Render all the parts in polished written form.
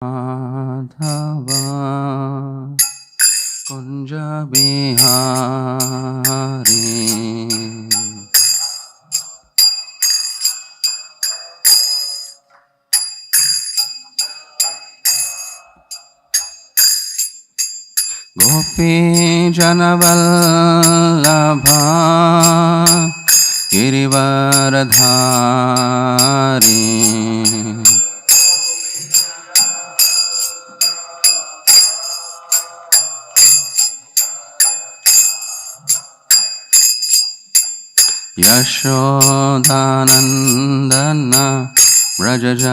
माधवा कुंज बिहारी गोपी जनवल्लभा गिरिवरधारी यशोदानंदन व्रजजनरंजना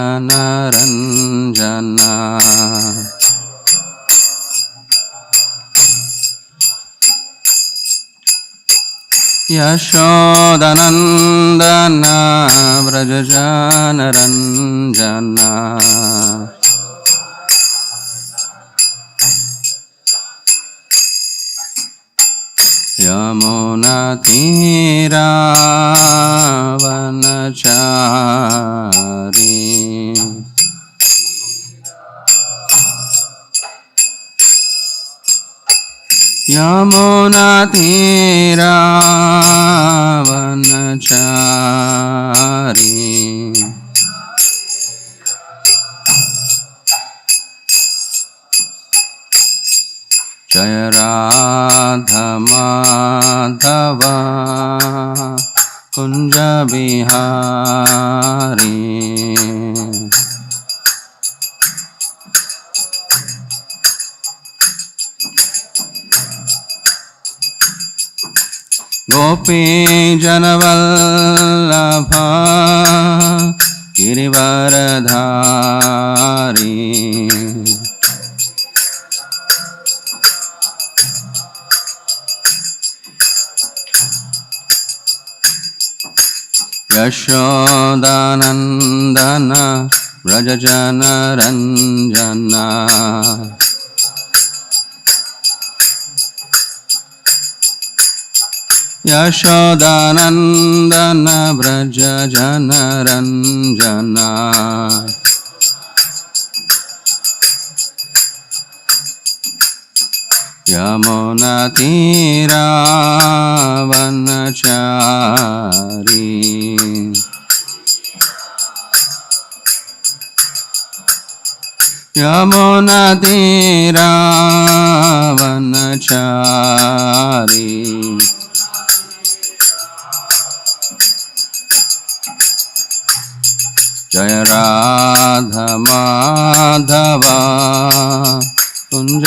यशोदानंदन व्रजजनरंजना यमुनातीरावनचारी यमुनातीरावनचारी जय राधा माधव कुंज बिहारी गोपी जनवल्लभा गिरिवरधारी यशोदानंदन व्रजजनरंजना यशोदानंदन व्रजजनरंजना यमुनातीरावनचारी यमुनातीरावनचारी जय राधा माधव कुंज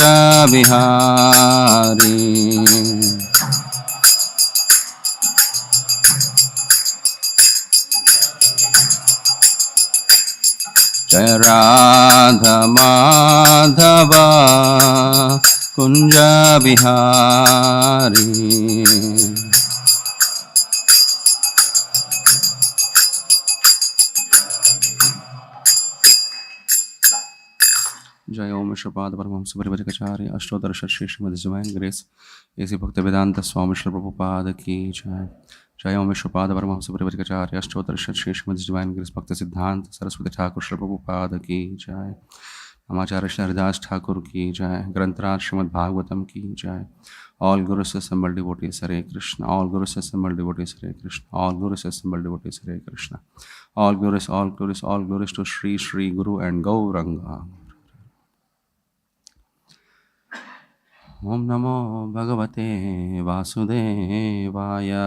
बिहारी जय राधा माधव कुंज बिहारी जय ओम श्रीपाद परमहंस परिव्राजकाचार्य अष्टोत्तर श्री श्रीमद् divine grace A C Bhaktivedanta Swami Shri Prabhupada की जय। जय ओम श्रीपाद परमहंस परिव्राजकाचार्य अष्टोत्तर श्री श्रीमद् divine grace Bhaktisiddhanta Saraswati Thakur Shri Prabhupada की जय। नमाचार्य श्री हरिदास ठाकुर की जय। ग्रंथराज श्रीमद् भागवतम की जय। All Gurus assembled devotees Hare Krishna. All Gurus assembled devotees Hare Krishna. All Gurus assembled devotees Hare Krishna. All Gurus to Shri Shri Guru and Gauranga. Om Namo Bhagavate Vasudevaya.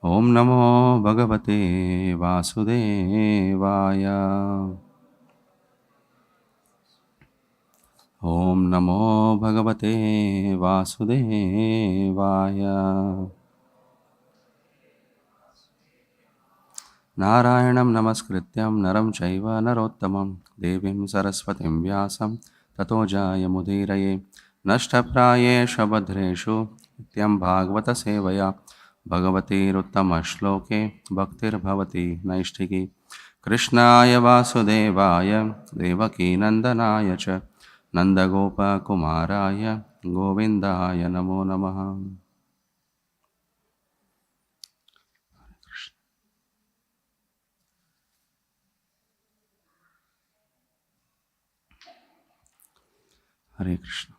Om Namo Bhagavate Vasudevaya. Om Namo Bhagavate Vasudevaya. Narayanam Namaskrityam Naram Chaiva Narottamam Devim Saraswatim Vyasam Tato Jayamudiraye Nashtaprayesha Badreshu Nityam Bhagavata Sevaya Bhagavati Ruttama Shloke Bhaktir Bhavati Naishtiki Krishnaya Vasudevaya Devaki Nandanaya Cha Nandagopa Kumaraya Govindaya Namo Namaha. Hare Krishna.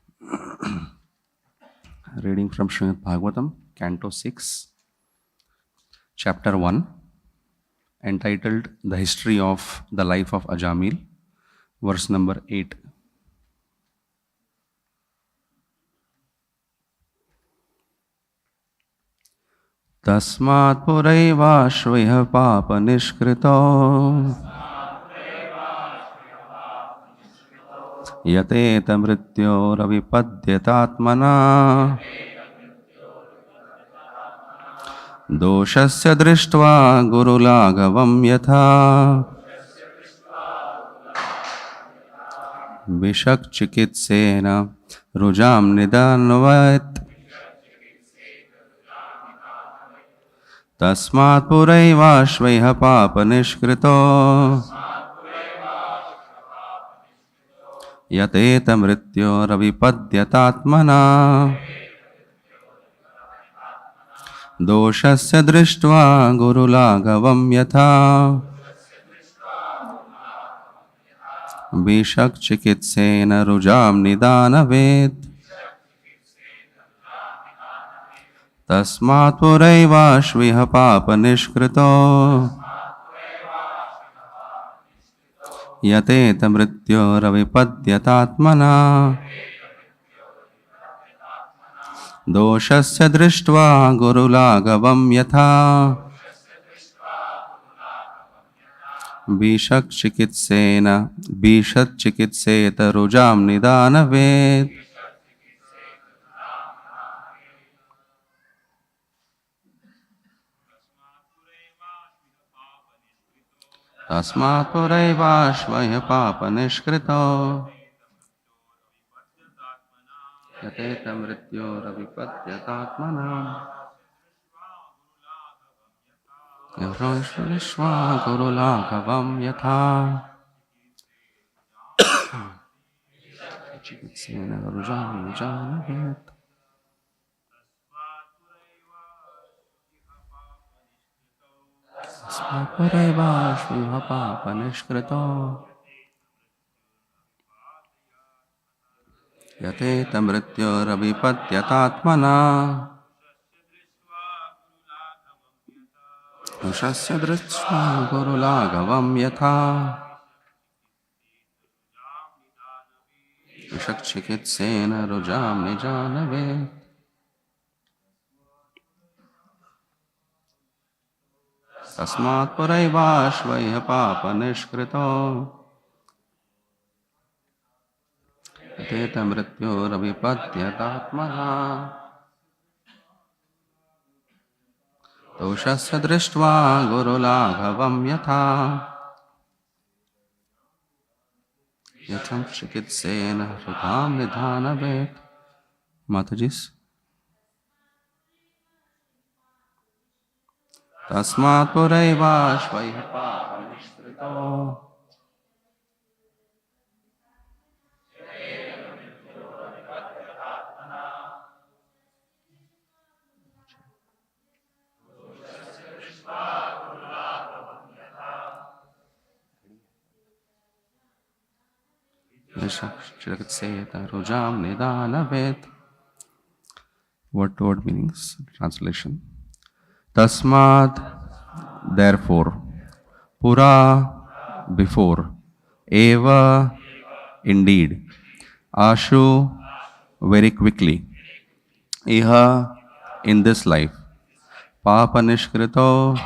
Reading from Srimad Bhagavatam, Canto 6, Chapter 1, entitled The History of the Life of Ajamil, verse number 8. Tasmat puraivaśvaiha papa nishkrito yateta mrityoravipadyatatmana doshasya drishtva gurulagavam yatha vishak chikitsena rujam nidanvat tasmat puraivaśvaiha papa nishkrito yateta mrityoravipadyatatmana doshasya drishtva gurulagavam yatha vishak chikitsena rujam nidanavet tasmat puraivaśvaiha papa nishkrito yateta mrityoravipadyatatmana doshasya drishtva gurulagavam yatha vishak chikitseta rujam nidanavet tasmat puraivaśvaiha papa nishkrito yateta mrityoravipadyatatmana Yavrashvishva gurulagavam yatha chikitsena rujam nidanavet tasmat puraivaśvaiha papa nishkrito yateta mrityoravipadyatatmana doshasya drishtva gurulagavam yatha vishak chikitsena rujam nidanavet tasmat puraivaśvaiha papa nishkrito yateta mrityoravipadyatatmana doshasya drishtva gurulagavam yatha yatham chikitsena rujam nidanavet. Matajis. Tasmat puraivaśvaiha papa nishkrito vishak chikitseta rujam nidanavet. What word meanings? Translation. Tasmat, therefore, pura, before, eva, indeed, ashu, very quickly, iha, in this life, papa nishkrito,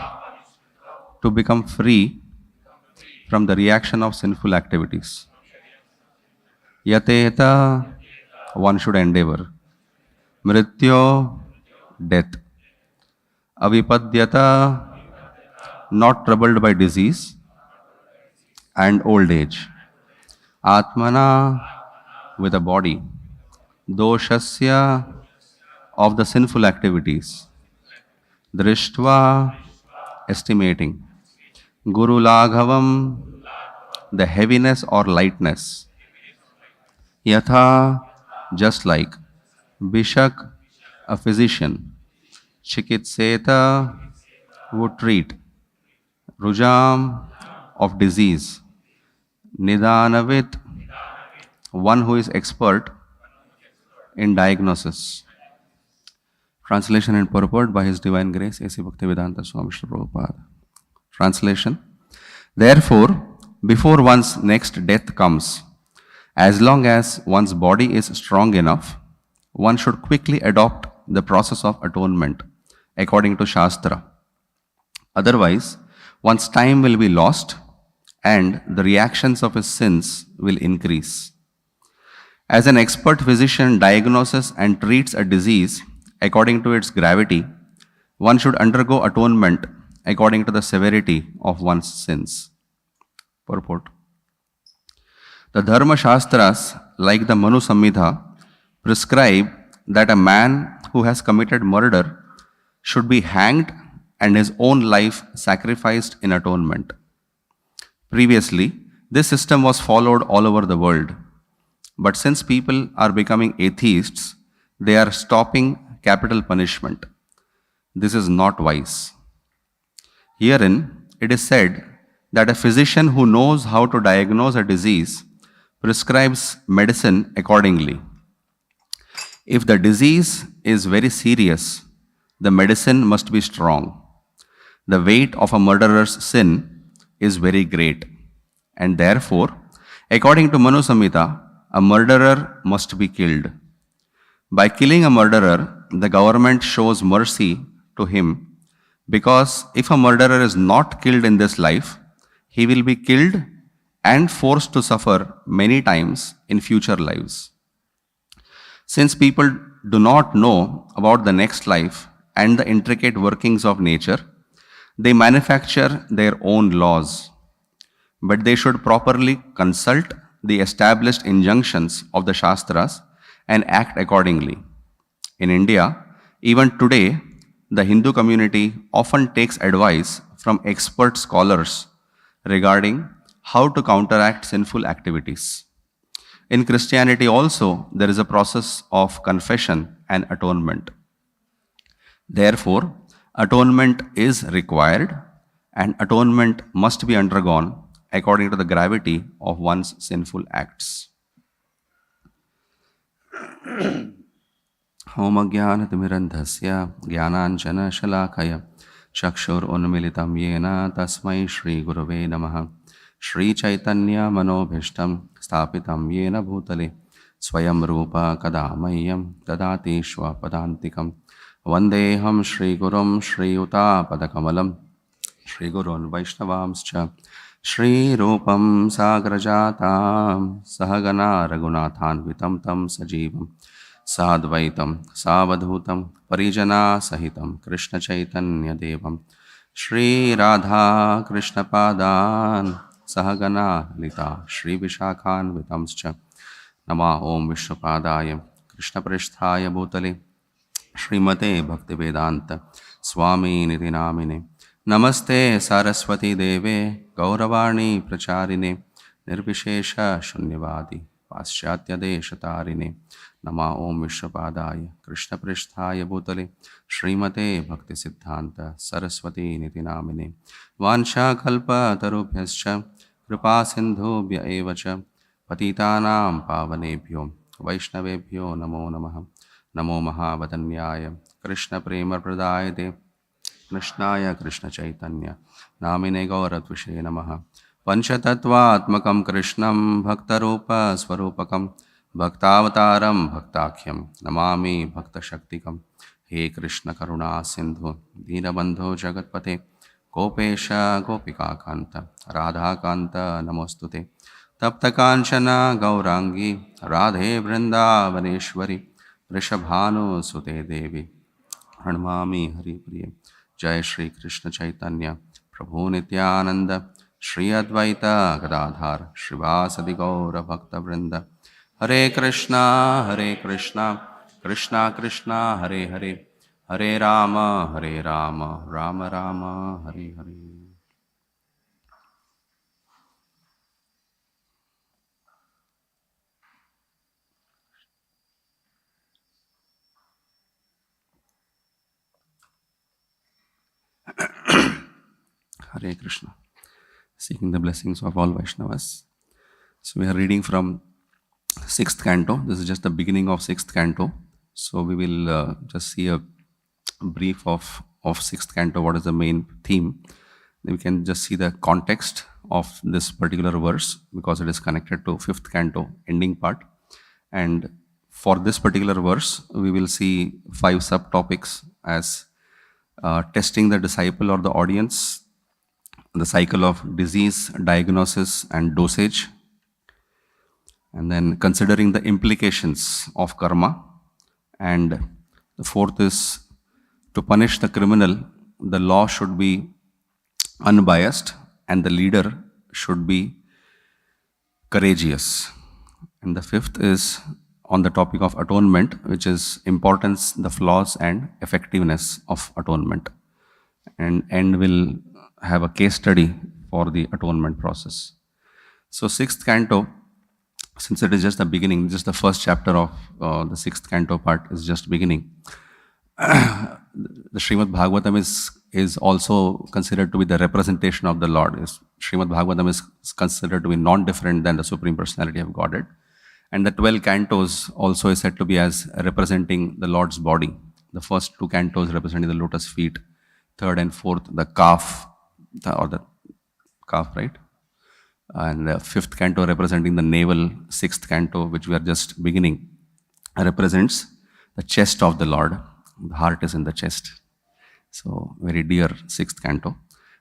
to become free from the reaction of sinful activities. Yateta, one should endeavor. Mrityo, death. Avipadyata, not troubled by disease and old age. Atmana, with a body. Doshasya, of the sinful activities. Drishtva, estimating. Guru Laghavam, the heaviness or lightness. Yatha, just like. Bishak, a physician. Chikitseta, would treat. Rujam, of disease. Nidanavit, one who is expert in diagnosis. Translation and purport by His Divine Grace, A.C. Bhaktivedanta Swami Srila Prabhupada. Translation. Therefore, before one's next death comes, as long as one's body is strong enough, one should quickly adopt the process of atonement according to Shastra. Otherwise, one's time will be lost and the reactions of his sins will increase. As an expert physician diagnoses and treats a disease according to its gravity, one should undergo atonement according to the severity of one's sins. Purport. The Dharma Shastras, like the Manu Samhita, prescribe that a man who has committed murder should be hanged and his own life sacrificed in atonement. Previously, this system was followed all over the world. But since people are becoming atheists, they are stopping capital punishment. This is not wise. Herein, it is said that a physician who knows how to diagnose a disease prescribes medicine accordingly. If the disease is very serious, the medicine must be strong. The weight of a murderer's sin is very great, and therefore, according to Manu Samhita, a murderer must be killed. By killing a murderer, the government shows mercy to him, because if a murderer is not killed in this life, he will be killed and forced to suffer many times in future lives. Since people do not know about the next life and the intricate workings of nature, they manufacture their own laws. But they should properly consult the established injunctions of the Shastras and act accordingly. In India, even today, the Hindu community often takes advice from expert scholars regarding how to counteract sinful activities. In Christianity also, there is a process of confession and atonement. Therefore, atonement is required and atonement must be undergone according to the gravity of one's sinful acts. Om Jnanatimirandhasya Jnananjana Shalakaya Chakshur Unmilitam Yena Tasmai Shri Gurave Namaha Shri Chaitanya Manobhishtam Sthapitam Yena Bhutale Swayam Rupa Kadamayam Dadati Shwapadantikam Vandeham Shri Gurum Shri Uta Padakamalam Shri Gurun Vaishnavamscha Shri Rupam Sagrajatam Sahagana Raghunathan Vitam Tam Sajivam Sadvaitam Savadhutam Parijana Sahitam Krishna Chaitanya Devam Shri Radha Krishna Padan Sahagana Lita Shri Vishakhan Vitamscha Nama Om Vishnupadaya Krishna Pristhaya Bhutale Srimate Bhaktivedanta Swami Niti Namine Namaste Saraswati Deve Gauravani Pracharine Nirvishesha Shunyavadi Paschatya Deshatarine Nama Om Vishnupadaya Krishna Pristhaya Bhutale Srimate Bhakti Siddhanta Saraswati Niti Namine Vansha Kalpa Tarubhyascha Kripa Sindhubhya Evacha Patitanam Pavanebhyo Vaishnavebhyo Namo Namaha Namo Mahavadanyaya Krishna Prema Pradayate Krishnaya Krishna Chaitanya Namine Gauratvishe Namaha Panchatattva-atmakam Krishnam Bhaktarupa Swarupakam Bhaktavataram Bhaktakhyam Namami Bhakta Shaktikam He Krishna Karuna Sindhu Dinabandho Jagatpate Gopesha Gopika Kanta Radha Kanta Namostute Tapta Kanchana Gaurangi Radhe Vrindavaneshwari Rishabhanu Sute Devi Pranamami Hari Priya Jai Shri Krishna Chaitanya Prabhu Nityananda Shri Advaita Gadadhar Shrivasadi Gaura Bhakta Vrinda Hare Krishna Krishna Krishna Hare Hare Hare Rama Rama Rama Hare Hare. Hare Krishna. Seeking the blessings of all Vaishnavas. So we are reading from sixth canto. This is just the beginning of sixth canto. So we will just see a brief of sixth canto, what is the main theme. Then we can just see the context of this particular verse because it is connected to fifth canto ending part. And for this particular verse, we will see 5 subtopics as testing the disciple or the audience, the cycle of disease, diagnosis, and dosage, and then considering the implications of karma. And the fourth is to punish the criminal, the law should be unbiased and the leader should be courageous. And the fifth is on the topic of atonement, which is importance, the flaws and effectiveness of atonement. And will have a case study for the atonement process. So sixth canto, since it is just the beginning, just the first chapter of the sixth canto part is just beginning. The Srimad Bhagavatam is also considered to be the representation of the Lord. Srimad Bhagavatam is considered to be non-different than the Supreme Personality of Godhead. And the 12 cantos also is said to be as representing the Lord's body. The first 2 cantos representing the lotus feet, third and fourth the calf, the calf, right? And the fifth canto representing the navel, sixth canto, which we are just beginning, represents the chest of the Lord. The heart is in the chest. So very dear sixth canto.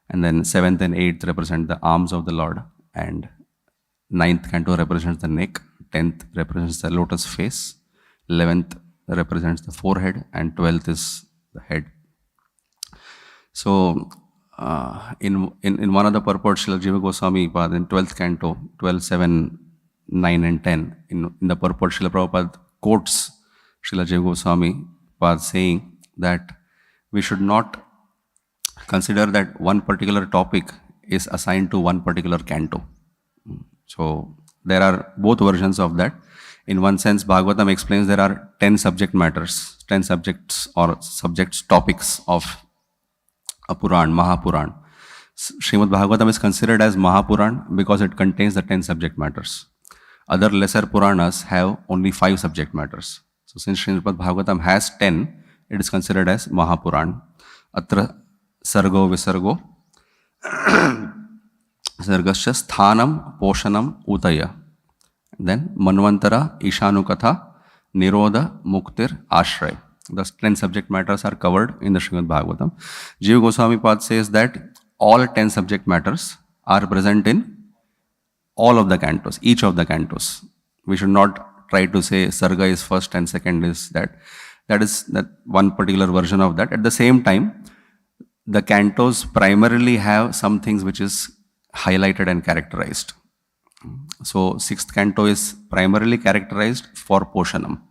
And then seventh and eighth represent the arms of the Lord. And ninth canto represents the neck. 10th represents the lotus face. 11th represents the forehead. And 12th is the head. So in one of the purports, Srila Jiva Goswami Pad in 12th canto, 12, 7, 9 and 10, in the purport, Srila Prabhupada quotes Srila Jiva Goswami Pad saying that we should not consider that one particular topic is assigned to one particular canto. So there are both versions of that. In one sense, Bhagavatam explains there are 10 subject matters, 10 subjects or subjects, topics of a Puran, Mahapuran. Srimad Bhagavatam is considered as Mahapuran because it contains the 10 subject matters. Other lesser Puranas have only 5 subject matters. So since Srimad Bhagavatam has 10, it is considered as Mahapuran. Atra Sargo Visargo Sargasya Sthanam Poshanam Utaya. Then Manvantara Ishanukatha Nirodha Muktir Ashray. The 10 subject matters are covered in the Srimad Bhagavatam. Jiva Goswami Pad says that all 10 subject matters are present in all of the cantos, each of the cantos. We should not try to say Sarga is first and second is that. That is that one particular version of that. At the same time, the cantos primarily have some things which is highlighted and characterized. So sixth canto is primarily characterized for Poshanam.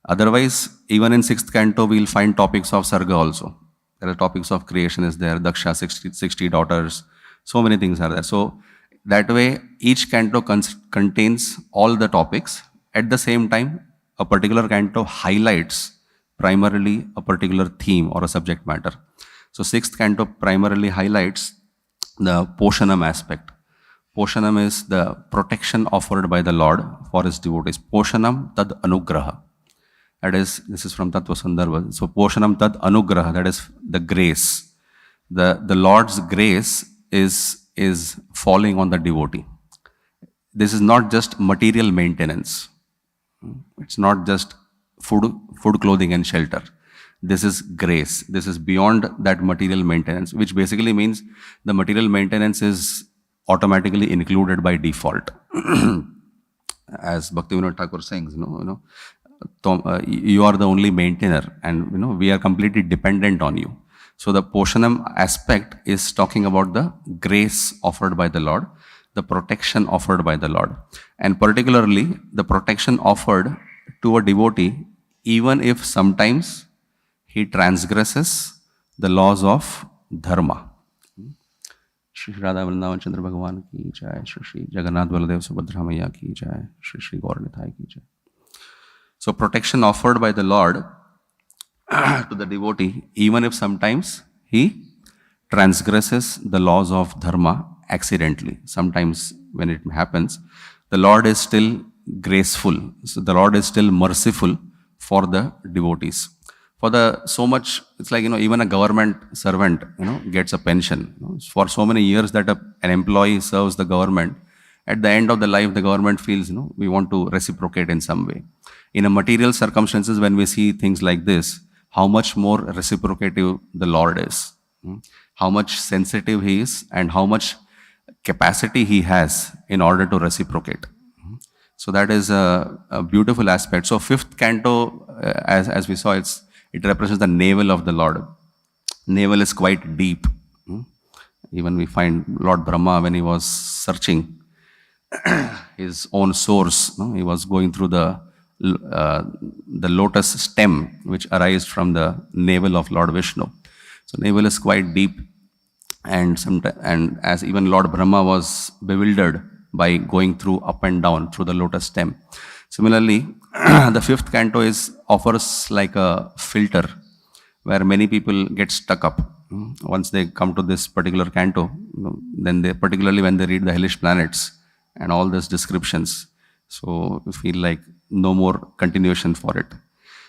Otherwise, even in sixth canto, we will find topics of Sarga also. There are topics of creation is there, Daksha, 60 daughters, so many things are there. So that way, each canto contains all the topics. At the same time, a particular canto highlights primarily a particular theme or a subject matter. So sixth canto primarily highlights the Poshanam aspect. Poshanam is the protection offered by the Lord for his devotees. Poshanam tad anugraha. That is, this is from Tattva Sandarbha. So Poshanam tad anugraha, that is the grace. The Lord's grace is falling on the devotee. This is not just material maintenance. It's not just food, clothing and shelter. This is grace. This is beyond that material maintenance, which basically means the material maintenance is automatically included by default. As Bhaktivinoda Thakur sings, you are the only maintainer and we are completely dependent on you. So the Poshanam aspect is talking about the grace offered by the Lord, the protection offered by the Lord, and particularly the protection offered to a devotee even if sometimes he transgresses the laws of dharma. Shri Radha Vrindavan Chandra Bhagavan ki jai, Shri Jagannath Baladev Subhadra Maiya ki jai, Shri Gaur Nitai ki jai. So protection offered by the Lord to the devotee, even if sometimes he transgresses the laws of dharma accidentally. Sometimes when it happens, the Lord is still graceful. So the Lord is still merciful for the devotees. For the so much, it's like, even a government servant, gets a pension. For so many years that an employee serves the government, at the end of the life, the government feels, we want to reciprocate in some way. In a material circumstances, when we see things like this, how much more reciprocative the Lord is, how much sensitive He is, and how much capacity He has in order to reciprocate. So that is a beautiful aspect. So fifth canto, as we saw, it represents the navel of the Lord. Navel is quite deep. Even we find Lord Brahma, when he was searching his own source, he was going through the lotus stem which arises from the navel of Lord Vishnu. So navel is quite deep, and as even Lord Brahma was bewildered by going through up and down through the lotus stem. Similarly, the fifth canto offers like a filter where many people get stuck up. Once they come to this particular canto, then particularly when they read the hellish planets and all these descriptions, so you feel like no more continuation for it.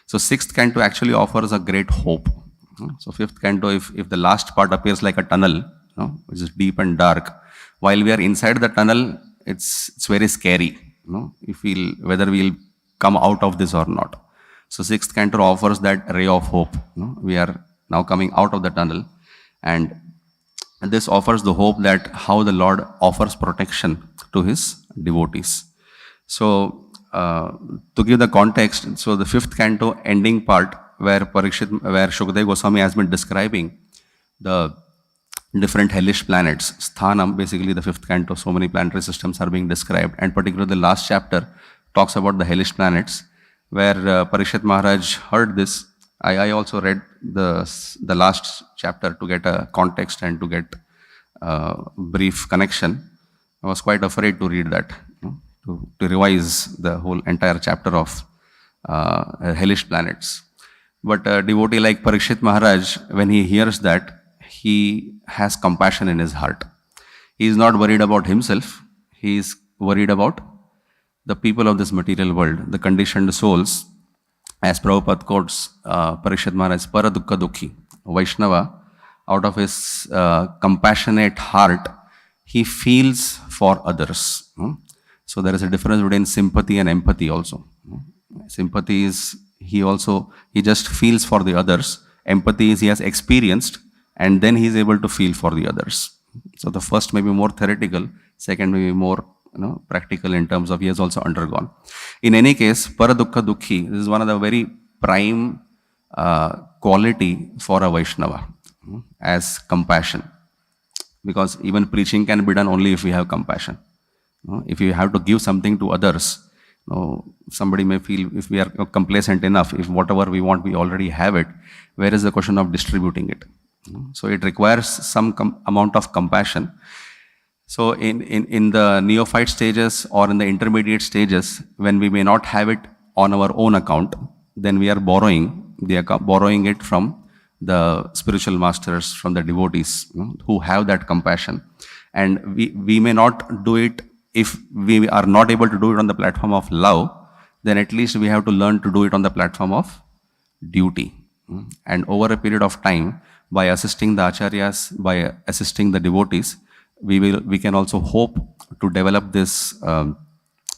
So sixth canto actually offers a great hope. So fifth canto, if the last part appears like a tunnel, which is deep and dark, while we are inside the tunnel, it's very scary. You feel whether we'll come out of this or not. So sixth canto offers that ray of hope. We are now coming out of the tunnel, and this offers the hope that how the Lord offers protection to His devotees. So to give the context, so the fifth canto ending part where Shukadeva Goswami has been describing the different hellish planets, Sthanam, basically the fifth canto, so many planetary systems are being described, and particularly the last chapter talks about the hellish planets, where Parikshit Maharaj heard this. I also read the last chapter to get a context and to get a brief connection. I was quite afraid to read that, to revise the whole entire chapter of hellish planets. But a devotee like Parikshit Maharaj, when he hears that, he has compassion in his heart. He is not worried about himself. He is worried about the people of this material world, the conditioned souls. As Prabhupada quotes Parikshit Maharaj, Para Dukkha Dukhi, Vaishnava, out of his compassionate heart, he feels for others. So there is a difference between sympathy and empathy also. Sympathy is, he just feels for the others. Empathy is he has experienced, and then he is able to feel for the others. So the first may be more theoretical, second may be more practical in terms of he has also undergone. In any case, Paradukkha Dukhi, this is one of the very prime quality for a Vaishnava, as compassion. Because even preaching can be done only if we have compassion. If you have to give something to others, somebody may feel if we are complacent enough, if whatever we want, we already have it, where is the question of distributing it? So it requires some amount of compassion. So in the neophyte stages or in the intermediate stages, when we may not have it on our own account, then we are borrowing it from the spiritual masters, from the devotees who have that compassion. And we may not do it if we are not able to do it on the platform of love, then at least we have to learn to do it on the platform of duty. And over a period of time, by assisting the acharyas, by assisting the devotees, we can also hope to develop this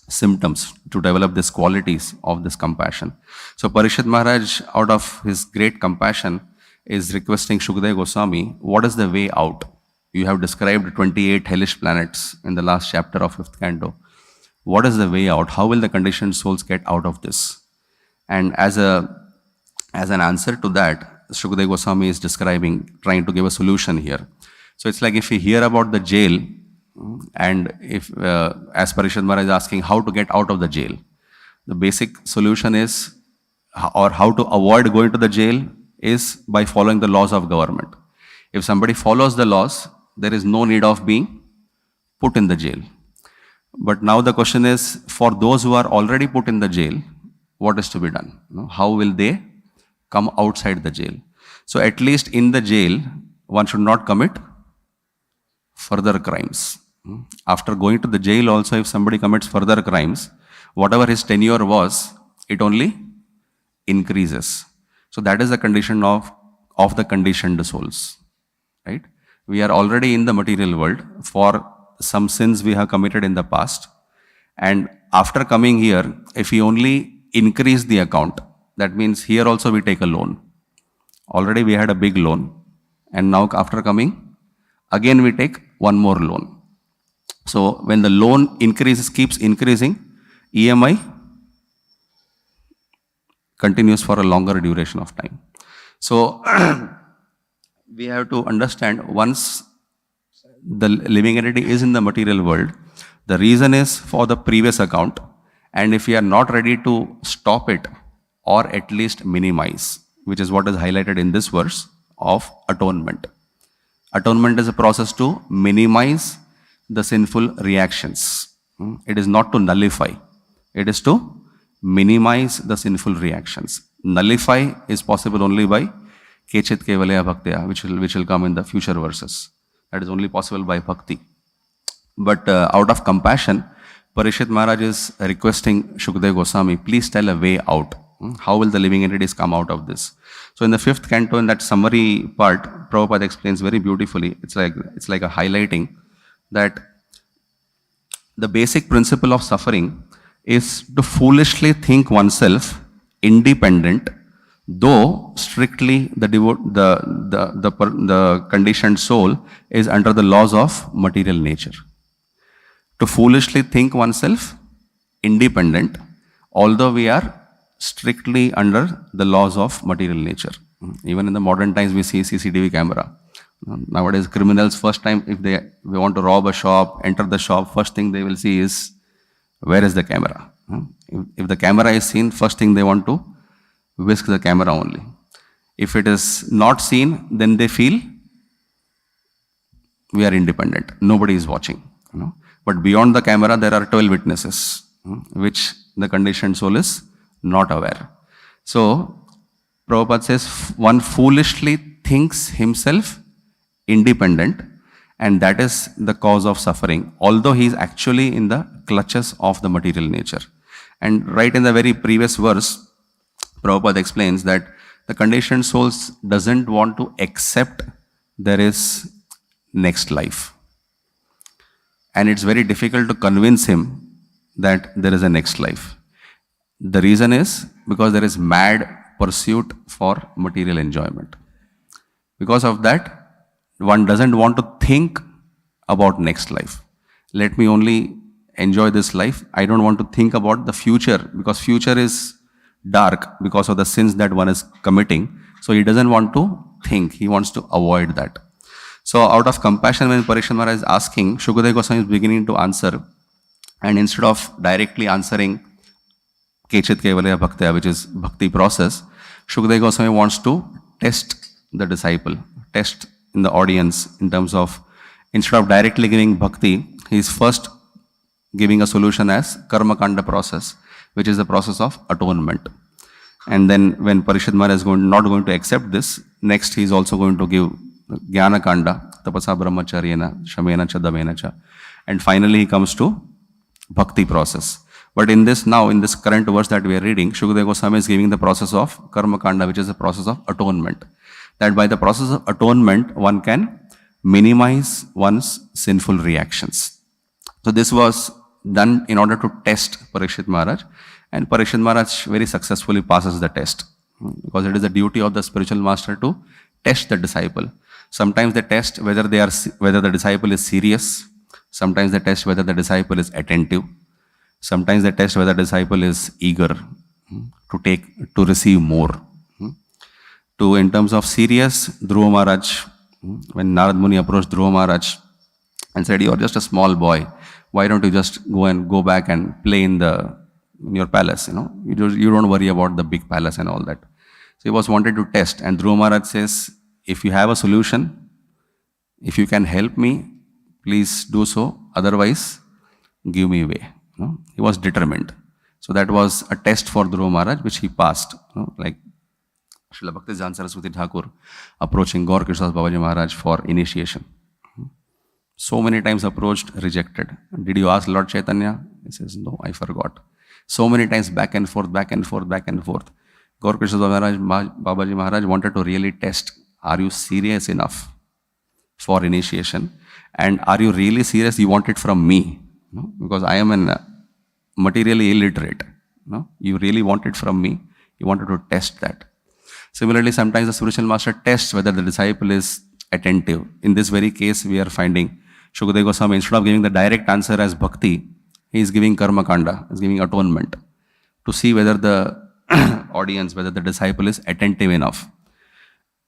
symptoms, to develop these qualities of this compassion. So Parikshit Maharaj, out of his great compassion, is requesting Shukadeva Goswami, what is the way out? You have described 28 hellish planets in the last chapter of 5th canto. What is the way out? How will the conditioned souls get out of this? And as an answer to that, Shukadeva Goswami is trying to give a solution here. So it's like if we hear about the jail, and if, as Parikshit Maharaj is asking, how to get out of the jail, the basic solution is, or how to avoid going to the jail, is by following the laws of government. If somebody follows the laws, there is no need of being put in the jail. But now the question is, for those who are already put in the jail, what is to be done? How will they come outside the jail? So at least in the jail, one should not commit further crimes. After going to the jail also, if somebody commits further crimes, Whatever his tenure was, it only increases. So that is the condition of the conditioned souls, right? We are already in the material world for some sins we have committed in the past. And after coming here, if we only increase the account, that means here also we take a loan. Already we had a big loan. And now after coming, again we take one more loan. So when the loan increases, keeps increasing, EMI continues for a longer duration of time. So we have to understand, once the living entity is in the material world, the reason is for the previous account. And if we are not ready to stop it or at least minimize, which is what is highlighted in this verse of atonement. Atonement is a process to minimize the sinful reactions. It is not to nullify. It is to minimize the sinful reactions. Nullify is possible only by Kechit Kevalaya Bhaktya, which will come in the future verses. That is only possible by bhakti. But out of compassion, Parishit Maharaj is requesting Shukdev Goswami, please tell a way out. How will the living entities come out of this? So in the 5th canto, in that summary part, Prabhupada explains very beautifully. It's like a highlighting that the basic principle of suffering is to foolishly think oneself independent, though strictly the conditioned soul is under the laws of material nature. To foolishly think oneself independent, although we are strictly under the laws of material nature. Even in the modern times, we see CCTV camera. Nowadays, criminals, first time, if they want to rob a shop, enter the shop, first thing they will see is, where is the camera? If the camera is seen, first thing they want to whisk the camera only. If it is not seen, then they feel we are independent. Nobody is watching. But beyond the camera, there are 12 witnesses, which the conditioned soul is not aware. So, Prabhupada says, one foolishly thinks himself independent, and that is the cause of suffering, although he is actually in the clutches of the material nature. And right in the very previous verse, Prabhupada explains that the conditioned souls doesn't want to accept there is next life. And it's very difficult to convince him that there is a next life. The reason is because there is mad pursuit for material enjoyment. Because of that, one doesn't want to think about next life. Let me only enjoy this life. I don't want to think about the future, because future is dark because of the sins that one is committing. So he doesn't want to think. He wants to avoid that. So out of compassion, when Parishit Maharaj is asking, Shukdev Goswami is beginning to answer. And instead of directly answering Kechit Kevalaya Bhaktya, which is bhakti process, Shukdev Goswami wants to test the disciple, test in the audience in terms of, instead of directly giving bhakti, he is first giving a solution as karma kanda process, which is the process of atonement. And then when Parishit Maharaj is not going to accept this, next he is also going to give Jnana Kanda, Tapasa Brahmacharyena, Shamena Cha Damena Cha. And finally he comes to bhakti process. But in this current verse that we are reading, Shukdev Goswami is giving the process of Karma Kanda, which is the process of atonement. That by the process of atonement, one can minimize one's sinful reactions. So this was done in order to test Parishit Maharaj. And Parishit Maharaj very successfully passes the test. Because it is the duty of the spiritual master to test the disciple. Sometimes they test whether the disciple is serious. Sometimes they test whether the disciple is attentive. Sometimes they test whether the disciple is eager to receive more. In terms of serious, Dhruva Maharaj, when Narad Muni approached Dhruva Maharaj and said, you are just a small boy, why don't you just go back and play in your palace, you don't worry about the big palace and all that. So he was wanted to test, and Dhruva Maharaj says, if you have a solution, if you can help me, please do so, otherwise give me way. He was determined. So that was a test for Dhruva Maharaj, which he passed. Like Srila Bhaktivedanta Saraswati Thakur approaching Gaur Krishna Babaji Maharaj for initiation. So many times approached, rejected. Did you ask Lord Chaitanya? He says, no, I forgot. So many times back and forth, back and forth, back and forth. Gaur Krishna Babaji Maharaj wanted to really test, are you serious enough for initiation? And are you really serious? You want it from me? No? Because I am an materially illiterate. No? You really want it from me? You wanted to test that. Similarly, sometimes the spiritual master tests whether the disciple is attentive. In this very case, we are finding Shukadeva Goswami, instead of giving the direct answer as bhakti, he is giving karma kanda, he is giving atonement to see whether the audience, whether the disciple is attentive enough.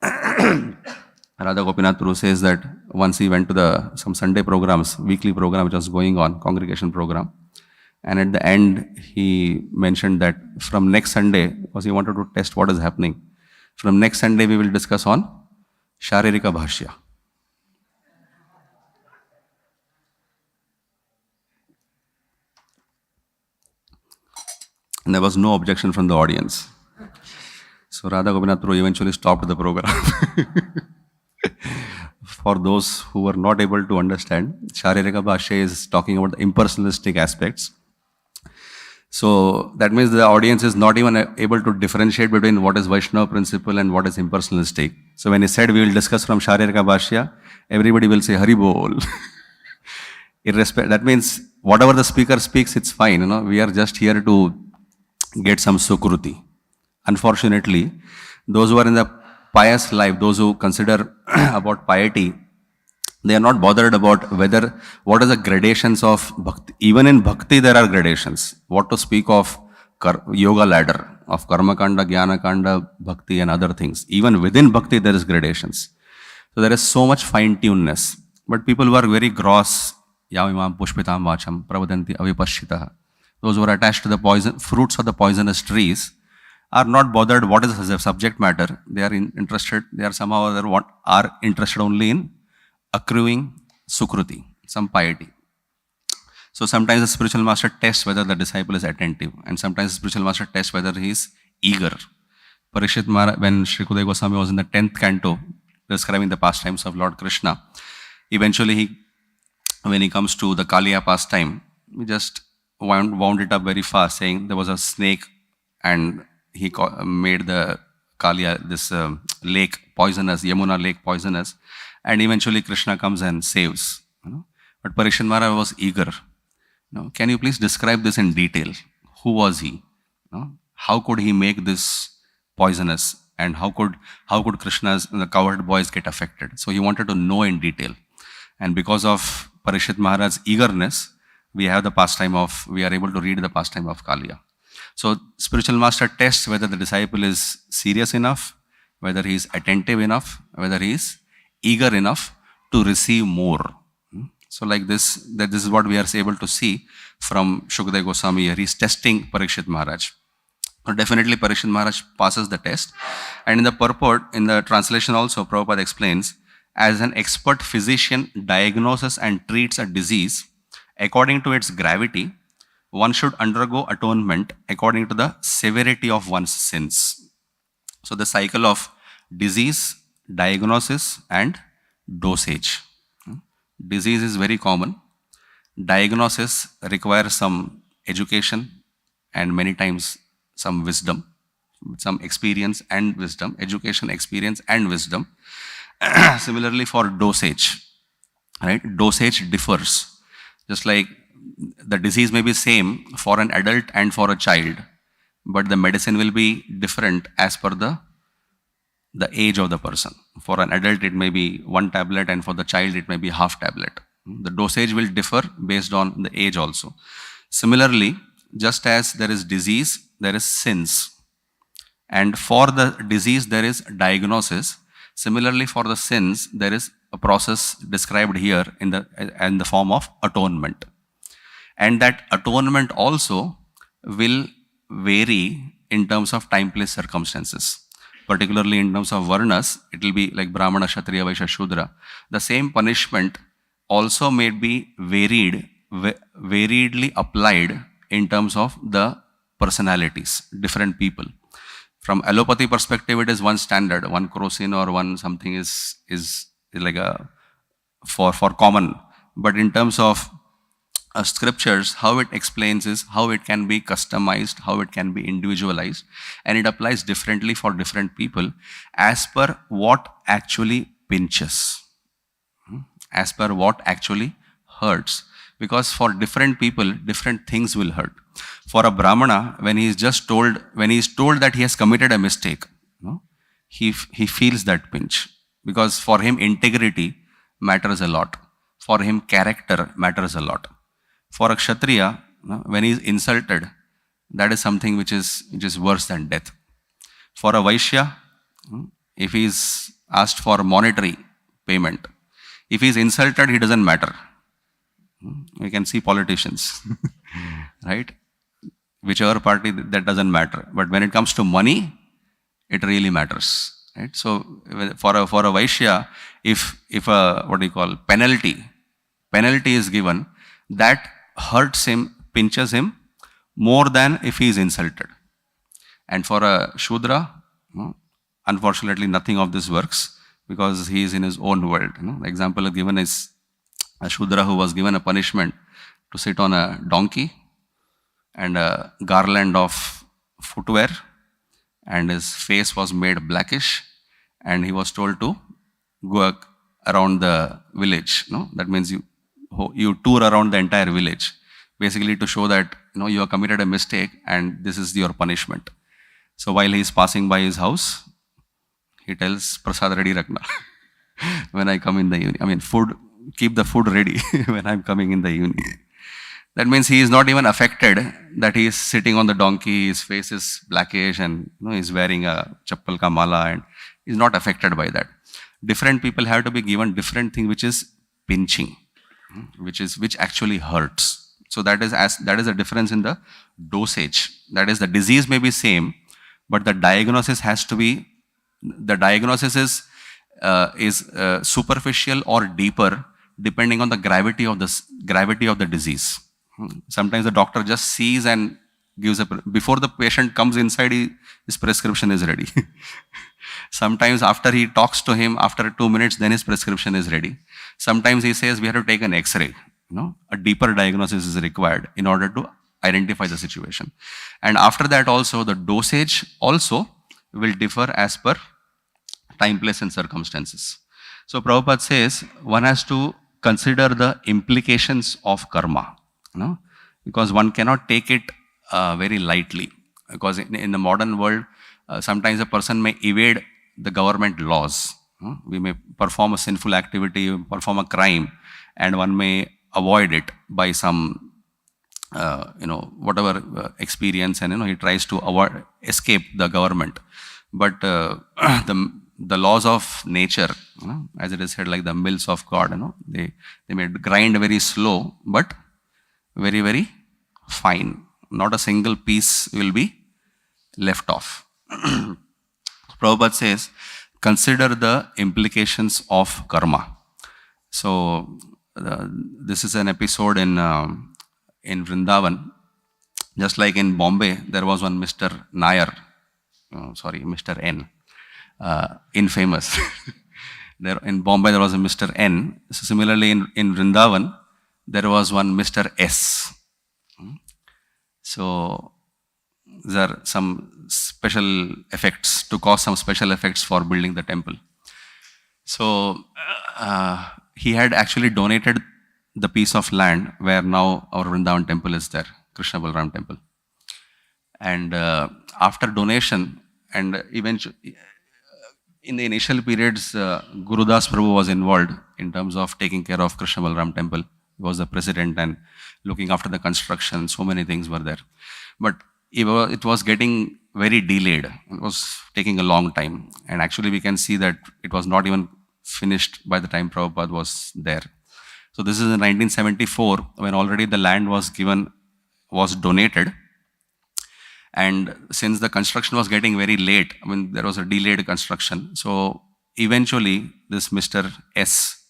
Radha Gopinath Prabhu says that once he went to some Sunday programs, weekly program which was going on, congregation program, and at the end he mentioned that from next Sunday, because he wanted to test what is happening, from next Sunday we will discuss on Sharirika Bhashya. And there was no objection from the audience. So Radha Gopinath Prabhu eventually stopped the program. For those who were not able to understand, Sharirika Bhashya is talking about the impersonalistic aspects. So that means the audience is not even able to differentiate between what is Vaishnava principle and what is impersonalistic. So when he said we will discuss from Sharirika Bhashya, everybody will say Hari Bol. That means whatever the speaker speaks, it's fine. We are just here to get some sukruti. Unfortunately, those who are in the pious life, those who consider about piety, they are not bothered about what are the gradations of bhakti. Even in bhakti, there are gradations. What to speak of yoga ladder, of karma kanda, jnana kanda, bhakti and other things. Even within bhakti, there is gradations. So there is so much fine-tunedness. But people who are very gross, yamimam pushpitam vacham, pravadanti avipashitaha, those who are attached to the fruits of the poisonous trees, are not bothered what is the subject matter. They are interested, they are somehow or other are interested only in accruing sukruti, some piety. So sometimes the spiritual master tests whether the disciple is attentive, and sometimes the spiritual master tests whether he is eager. Parikshit Maharaj, when Sri Krishna Goswami was in the 10th canto describing the pastimes of Lord Krishna, eventually when he comes to the Kaliya pastime, he just wound it up very fast, saying there was a snake and he made the Kaliya, this lake poisonous, Yamuna lake poisonous, and eventually Krishna comes and saves. But Parikshit Maharaj was eager. Can you please describe this in detail? Who was he? How could he make this poisonous? And how could Krishna's the cowherd boys get affected? So he wanted to know in detail. And because of Parikshit Maharaj's eagerness, we are able to read the pastime of Kaliya. So spiritual master tests whether the disciple is serious enough, whether he is attentive enough, whether he is eager enough to receive more. So like this is what we are able to see from Shukadeva Goswami here. He is testing Parikshit Maharaj. So definitely Parikshit Maharaj passes the test. And in the purport, in the translation also, Prabhupada explains, as an expert physician diagnoses and treats a disease according to its gravity, one should undergo atonement according to the severity of one's sins. So the cycle of disease, diagnosis and dosage. Disease is very common. Diagnosis requires some education and many times some wisdom, some experience and wisdom, education, experience and wisdom. Similarly for dosage, right? Dosage differs. Just like the disease may be same for an adult and for a child, but the medicine will be different as per the age of the person. For an adult, it may be 1 tablet, and for the child, it may be half tablet. The dosage will differ based on the age also. Similarly, just as there is disease, there is sins. And for the disease, there is diagnosis. Similarly, for the sins, there is a process described here in the form of atonement. And that atonement also will vary in terms of time, place, circumstances. Particularly in terms of varnas, it will be like Brahmana, Kshatriya, Vaishya, Shudra. The same punishment also may be variedly applied in terms of the personalities, different people. From allopathy perspective, it is one standard, one crocin or one something is like a for common. But in terms of scriptures, how it explains is how it can be customized, how it can be individualized, and it applies differently for different people as per what actually pinches, as per what actually hurts. Because for different people, different things will hurt. For a Brahmana, when he is told that he has committed a mistake, he feels that pinch. Because for him, integrity matters a lot. For him, character matters a lot. For a Kshatriya, when he is insulted, that is something which is worse than death. For a Vaishya, if he is asked for monetary payment, if he is insulted, he doesn't matter. We can see politicians, right? Whichever party, that doesn't matter. But when it comes to money, it really matters, right? So for a Vaishya, if a what do you call penalty is given, that hurts him, pinches him more than if he is insulted. And for a Shudra, unfortunately, nothing of this works because he is in his own world. The example given is a Shudra who was given a punishment to sit on a donkey and a garland of footwear, and his face was made blackish, and he was told to go around the village. That means you tour around the entire village, basically to show that you have committed a mistake and this is your punishment. So while he is passing by his house, he tells Prasad ready rakna when I come in the evening. I mean, keep the food ready when I'm coming in the evening. That means he is not even affected that he is sitting on the donkey, his face is blackish, and he's wearing a chappal ka mala, and he's not affected by that. Different people have to be given different thing which is pinching, which actually hurts. So that is a difference in the dosage. That is, the disease may be same, but the diagnosis has to be, the diagnosis is superficial or deeper depending on the gravity of the disease. Sometimes the doctor just sees and gives before the patient comes inside, his prescription is ready. Sometimes after he talks to him, after 2 minutes, then his prescription is ready. Sometimes he says we have to take an X-ray. A deeper diagnosis is required in order to identify the situation. And after that also, the dosage also will differ as per time, place and circumstances. So Prabhupada says one has to consider the implications of karma, because one cannot take it very lightly. Because in the modern world, sometimes a person may evade the government laws. We may perform a sinful activity, perform a crime, and one may avoid it by some, whatever experience, and he tries to escape the government. But the laws of nature, as it is said, like the mills of God, they may grind very slow, but very, very fine. Not a single piece will be left off. Prabhupada says, consider the implications of karma. So this is an episode in Vrindavan. Just like in Bombay, there was one Mr. Nair, Mr. N, infamous. There in Bombay there was a Mr. N. So similarly in Vrindavan, there was one Mr. S. So there are some special effects, to cause some special effects for building the temple. So he had actually donated the piece of land where now our Vrindavan temple is there, Krishna Balram temple. And after donation, and eventually in the initial periods, Gurudas Prabhu was involved in terms of taking care of Krishna Balram temple. He was the president and looking after the construction. So many things were there. But it was getting very delayed. It was taking a long time. And actually we can see that it was not even finished by the time Prabhupada was there. So this is in 1974 when already the land was donated. And since the construction was getting very late, there was a delayed construction. So eventually this Mr. S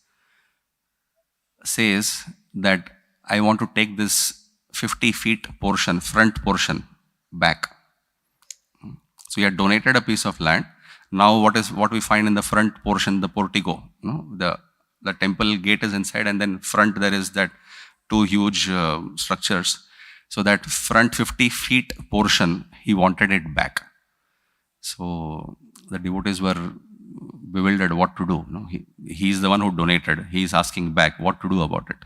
says that I want to take this 50 feet portion, front portion back. So he had donated a piece of land. Now what we find in the front portion, the portico, the temple gate is inside, and then front there is that two huge structures. So that front 50 feet portion, he wanted it back. So the devotees were bewildered what to do. No? He's the one who donated. He's asking back what to do about it.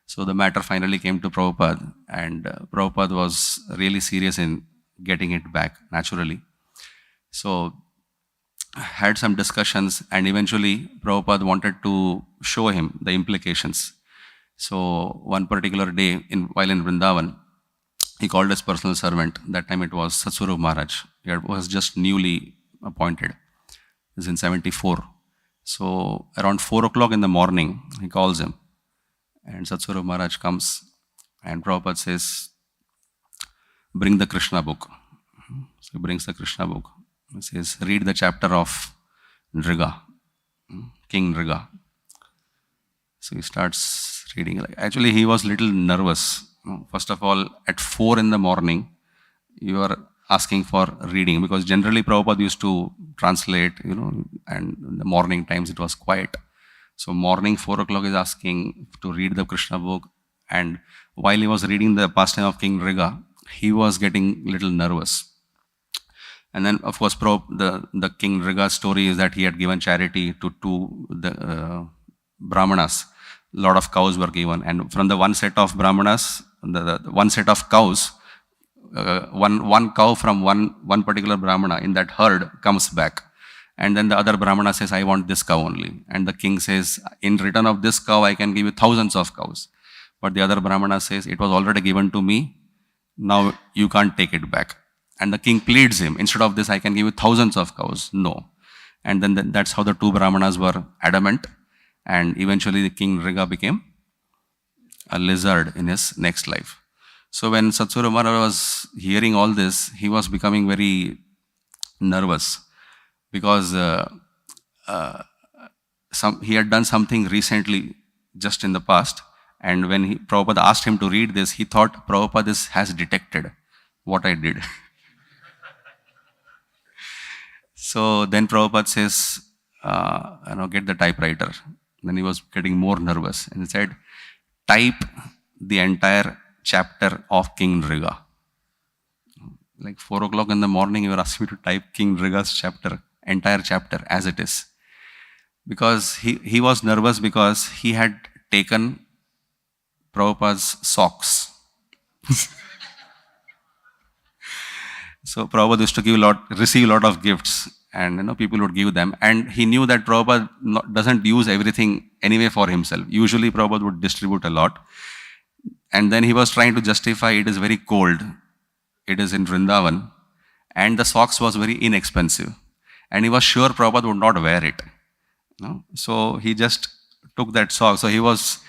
So the matter finally came to Prabhupada, and Prabhupada was really serious in getting it back naturally. So had some discussions, and eventually Prabhupada wanted to show him the implications. So one particular day, while in Vrindavan, he called his personal servant. That time it was Satsuru Maharaj. He was just newly appointed. This is in 74. So around 4 o'clock in the morning, he calls him. And Satsuru Maharaj comes, and Prabhupada says, bring the Krishna book. So he brings the Krishna book. He says, read the chapter of Nriga, King Nriga. So he starts reading. Actually, he was little nervous. First of all, at 4 in the morning, you are asking for reading, because generally Prabhupada used to translate, and in the morning times it was quiet. So morning 4 o'clock is asking to read the Krishna book, and while he was reading the pastime of King Nriga, he was getting little nervous. And then, of course, the King Nriga story is that he had given charity to two Brahmanas. A lot of cows were given, and from the one set of Brahmanas, the one set of cows, one cow from one particular Brahmana in that herd comes back. And then the other Brahmana says, I want this cow only. And the king says, in return of this cow, I can give you thousands of cows. But the other Brahmana says, it was already given to me. Now you can't take it back. And the king pleads him, instead of this, I can give you thousands of cows. No. And then that's how the two Brahmanas were adamant. And eventually the King Nriga became a lizard in his next life. So when Satsuru Maharaj was hearing all this, he was becoming very nervous, because he had done something recently, just in the past. And when Prabhupada asked him to read this, he thought Prabhupada has detected what I did. So then Prabhupada says, get the typewriter. Then he was getting more nervous, and he said, type the entire chapter of King Nriga. Like 4 o'clock in the morning, you were asking me to type King Nriga's chapter, entire chapter as it is. Because he was nervous because he had taken Prabhupada's socks. So Prabhupada used to receive a lot of gifts, and people would give them. And he knew that Prabhupada doesn't use everything anyway for himself. Usually Prabhupada would distribute a lot. And then he was trying to justify it is very cold. It is in Vrindavan. And the socks was very inexpensive. And he was sure Prabhupada would not wear it. So he just took that sock. So he was,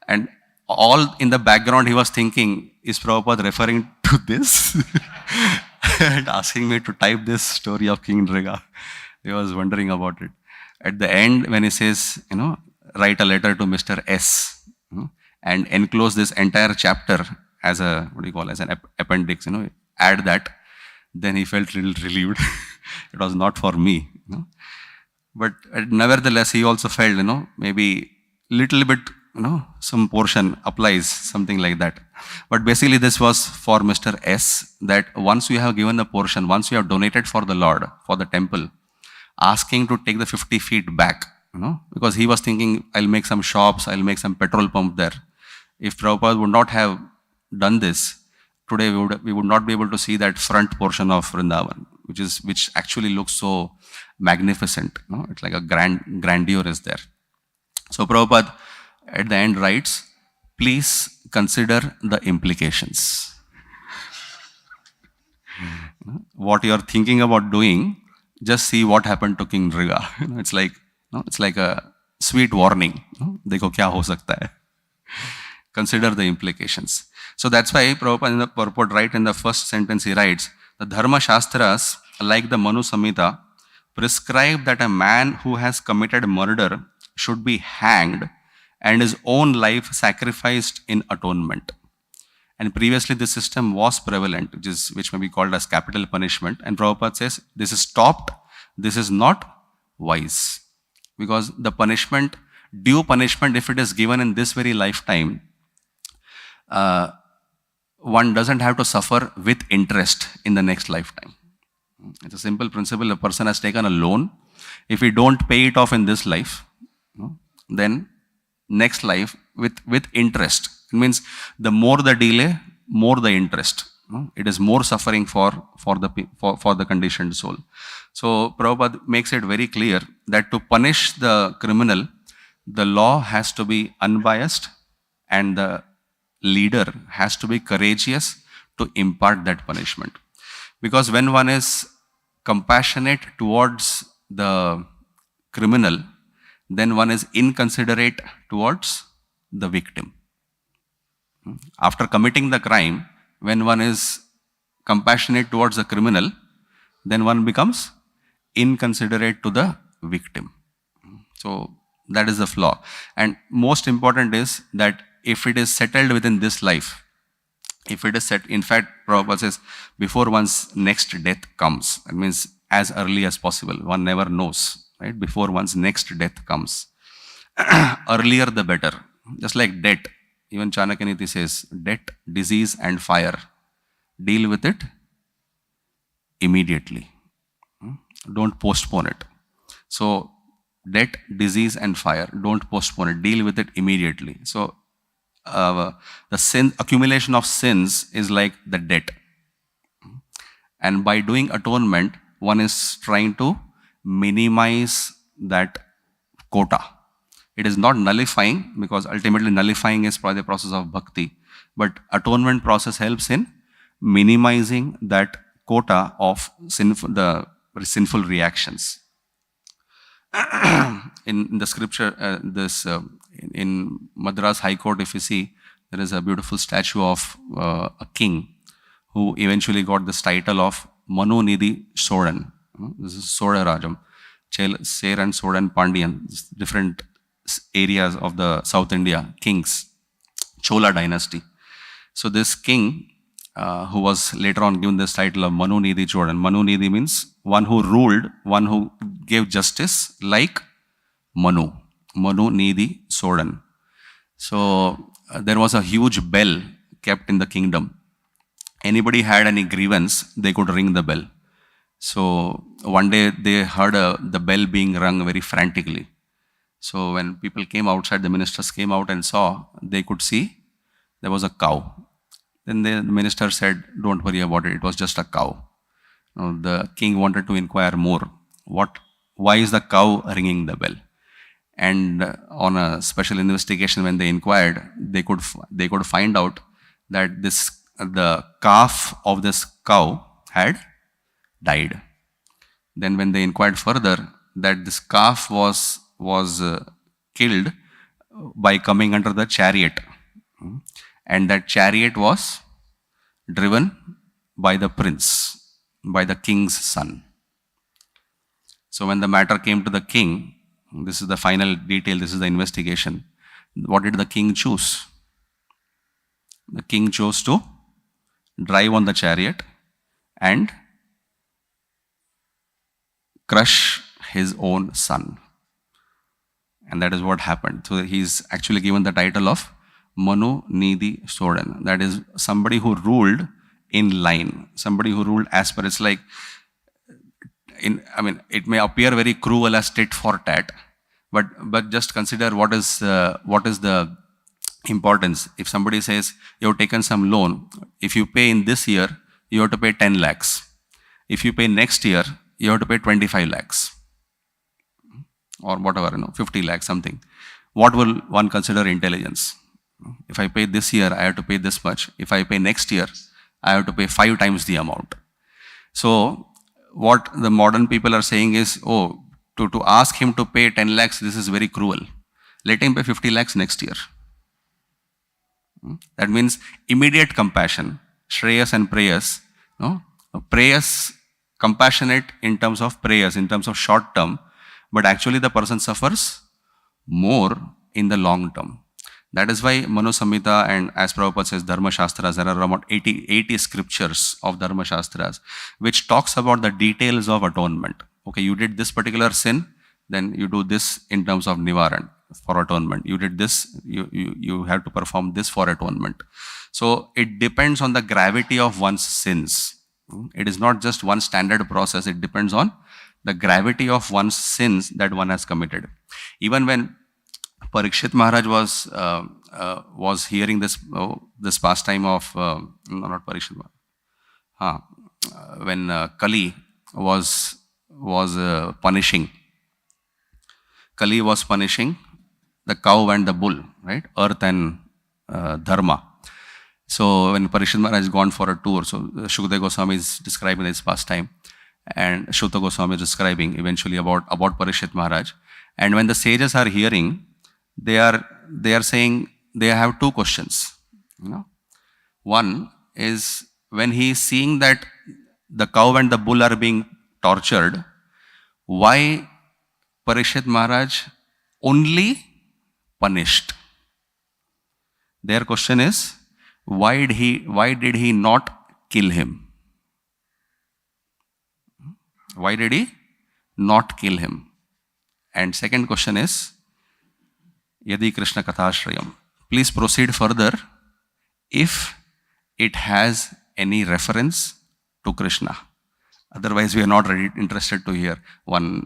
and all in the background he was thinking, is Prabhupada referring to this? And asking me to type this story of King Nriga. He was wondering about it. At the end, when he says, write a letter to Mr. S, and enclose this entire chapter as a, as an appendix, add that, then he felt a little relieved. It was not for me. But nevertheless, he also felt, maybe little bit, some portion applies, something like that. But basically this was for Mr. S, that once you have given the portion, once you have donated for the Lord, for the temple, asking to take the 50 feet back, because he was thinking, I'll make some shops, I'll make some petrol pump there. If Prabhupada would not have done this, today we would not be able to see that front portion of Vrindavan, which actually looks so magnificent. It's like a grandeur is there. So Prabhupada at the end writes, please consider the implications. What you are thinking about doing, just see what happened to King Nriga. It's like a sweet warning. Dekho kya ho sakta hai. Consider the implications. So that's why Prabhupada in the purport, right in the first sentence, he writes, the Dharma Shastras, like the Manu Samhita, prescribe that a man who has committed murder should be hanged and his own life sacrificed in atonement. And previously this system was prevalent, which may be called as capital punishment. And Prabhupada says, this is stopped, this is not wise. Because the punishment, due punishment, if it is given in this very lifetime, one doesn't have to suffer with interest in the next lifetime. It's a simple principle. A person has taken a loan. If we don't pay it off in this life, then next life with interest. It means the more the delay, more the interest. It is more suffering for the conditioned soul. So Prabhupada makes it very clear that to punish the criminal, the law has to be unbiased and the leader has to be courageous to impart that punishment. Because when one is compassionate towards the criminal, then one is inconsiderate towards the victim. After committing the crime, when one is compassionate towards the criminal, then one becomes inconsiderate to the victim. So that is the flaw. And most important is that if it is settled within this life, if it is set, in fact, Prabhupada says, before one's next death comes, that means as early as possible. One never knows, right? Before one's next death comes. Earlier the better. Just like debt. Even Chanakyaniti says, debt, disease and fire. Deal with it immediately. Don't postpone it. So, debt, disease and fire. Don't postpone it. Deal with it immediately. So, the accumulation of sins is like the debt. And by doing atonement, one is trying to minimize that quota. It is not nullifying, because ultimately nullifying is probably the process of bhakti. But atonement process helps in minimizing that quota of the sinful reactions. In the scripture, in Madras High Court, if you see, there is a beautiful statue of a king who eventually got this title of Manu Nidhi Sodan. This is Soda Rajam. Ser and Sodan Pandian, different areas of the South India, kings, Chola dynasty. So this king, who was later on given this title of Manu Nidhi Sodan. Manu Nidhi means one who ruled, one who gave justice like Manu. Manu Nidhi Sodan. So there was a huge bell kept in the kingdom. Anybody had any grievance, they could ring the bell. So one day they heard the bell being rung very frantically. So when people came outside, the ministers came out and saw, they could see there was a cow. Then the minister said, don't worry about it, it was just a cow. Now, the king wanted to inquire more. Why is the cow ringing the bell? And on a special investigation, when they inquired, they could find out that the calf of this cow had died. Then when they inquired further, that this calf was killed by coming under the chariot. And that chariot was driven by the prince, by the king's son. So when the matter came to the king, this is the final detail, this is the investigation. What did the king choose? The king chose to drive on the chariot and crush his own son. And that is what happened. So he's actually given the title of Manu Nidhi Sodan. That is somebody who ruled in line, somebody who ruled as per. It's like, it may appear very cruel as tit for tat, but just consider what is the importance. If somebody says you have taken some loan, if you pay in this year, you have to pay 10 lakhs. If you pay next year, you have to pay 25 lakhs. Or whatever, 50 lakhs, something. What will one consider intelligence? If I pay this year, I have to pay this much. If I pay next year, I have to pay 5 times the amount. So, what the modern people are saying is, to ask him to pay 10 lakhs, this is very cruel. Let him pay 50 lakhs next year. That means immediate compassion, shreyas and prayas. Prayas, compassionate in terms of prayers, in terms of short term, but actually the person suffers more in the long term. That is why Manu Samhita, and as Prabhupada says, Dharma Shastras, there are about 80 scriptures of Dharma Shastras, which talks about the details of atonement. Okay, you did this particular sin, then you do this in terms of nivaran for atonement. You did this, you have to perform this for atonement. So it depends on the gravity of one's sins. It is not just one standard process. It depends on the gravity of one's sins that one has committed. Even when Parikshit Maharaj was hearing this pastime of not Parikshit Maharaj, when Kali was punishing the cow and the bull, right? Earth and dharma. So when Parikshit Maharaj is gone for a tour, so Shukadeva Goswami is describing this pastime, and Shuta Goswami is describing eventually about Parikshit Maharaj. And when the sages are hearing, they are saying they have two questions. One is, when he is seeing that the cow and the bull are being tortured, why Parikshit Maharaj only punished? Their question is, why did he not kill him? Why did he not kill him? And second question is, Yadi Krishna Kathashrayam. Please proceed further if it has any reference to Krishna. Otherwise, we are not really interested to hear one,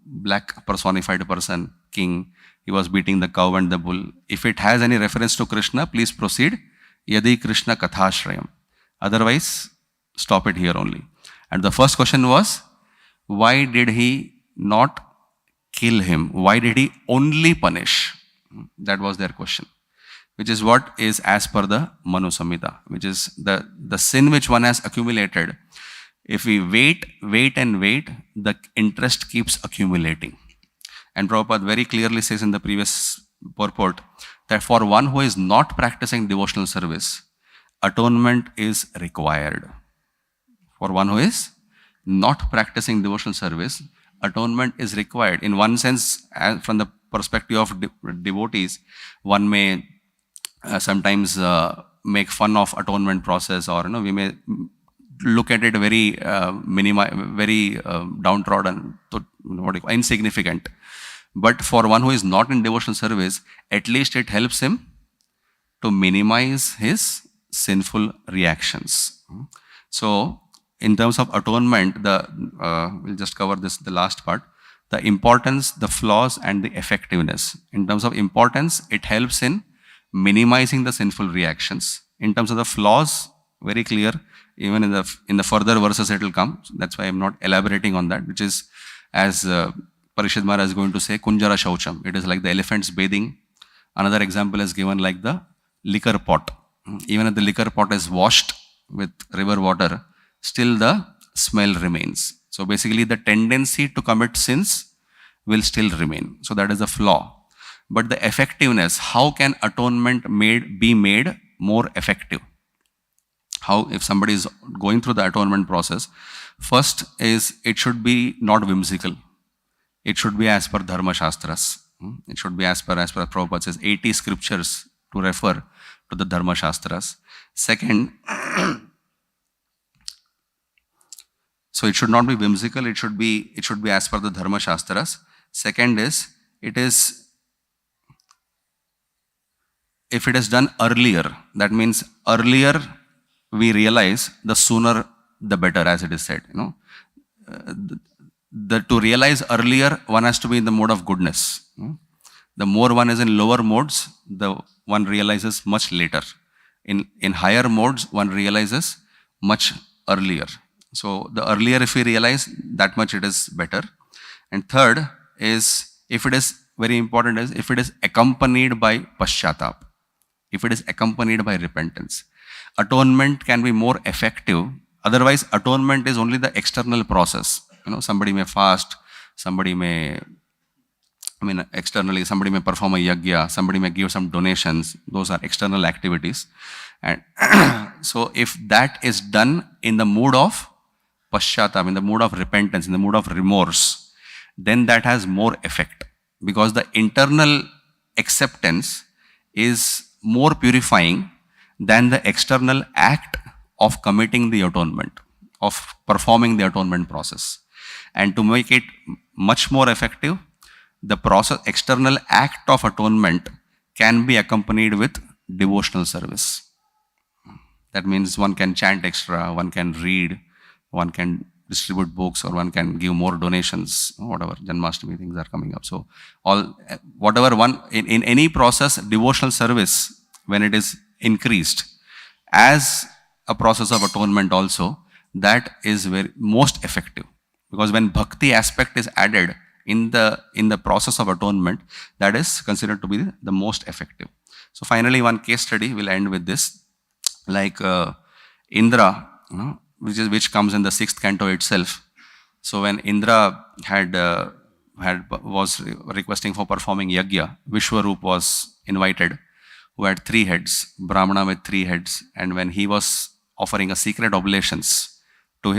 black personified person, king, he was beating the cow and the bull. If it has any reference to Krishna, please proceed. Yadi Krishna Kathashrayam. Otherwise, stop it here only. And the first question was, why did he not kill him? Why did he only punish? That was their question, which is what is as per the Manu Samhita, which is the sin which one has accumulated. If we wait, the interest keeps accumulating. And Prabhupada very clearly says in the previous purport that for one who is not practicing devotional service, atonement is required. For one who is not practicing devotional service, atonement is required. In one sense, from the perspective of devotees, one may sometimes make fun of atonement process, or we may look at it very downtrodden, insignificant. But for one who is not in devotional service, at least it helps him to minimize his sinful reactions. So, in terms of atonement, we'll just cover this, the last part. The importance, the flaws, and the effectiveness. In terms of importance, it helps in minimizing the sinful reactions. In terms of the flaws, very clear. Even in the further verses it will come. That's why I'm not elaborating on that, which is, as Parikshit Maharaj is going to say, Kunjara Shaucham. It is like the elephants bathing. Another example is given like the liquor pot. Even if the liquor pot is washed with river water, still the smell remains. So basically the tendency to commit sins will still remain. So that is a flaw. But the effectiveness, how can atonement be made more effective? How, if somebody is going through the atonement process, first is it should be not whimsical. It should be as per Dharma Shastras. It should be as per Prabhupada says, 80 scriptures to refer to the Dharma Shastras. Second, so it should not be whimsical, it should be as per the Dharma Shastras. Second is, if it is done earlier, that means earlier we realize, the sooner the better, as it is said. To realize earlier, one has to be in the mode of goodness. The more one is in lower modes, the one realizes much later. In higher modes, one realizes much earlier. So the earlier if we realize, that much it is better. And third is, if it is very important, is if it is accompanied by paschatap, if it is accompanied by repentance. Atonement can be more effective. Otherwise, atonement is only the external process. Somebody may fast, externally, somebody may perform a yajna, somebody may give some donations. Those are external activities. And so if that is done in the mood of paschatap, in the mood of repentance, in the mood of remorse, then that has more effect. Because the internal acceptance is more purifying than the external act of committing the atonement, of performing the atonement process. And to make it much more effective, the process, external act of atonement can be accompanied with devotional service. That means one can chant extra, one can read, one can distribute books, or one can give more donations, whatever Janmashtami things are coming up. So whatever one, in any process, devotional service, when it is increased as a process of atonement also, that is very most effective. Because when bhakti aspect is added in the process of atonement, that is considered to be the most effective. So finally, one case study will end with this. Like Indra, which comes in the 6th canto itself. So when Indra was requesting for performing yajna, Vishwarup was invited, who had 3 heads, Brahmana with 3 heads, and when he was offering a secret oblations to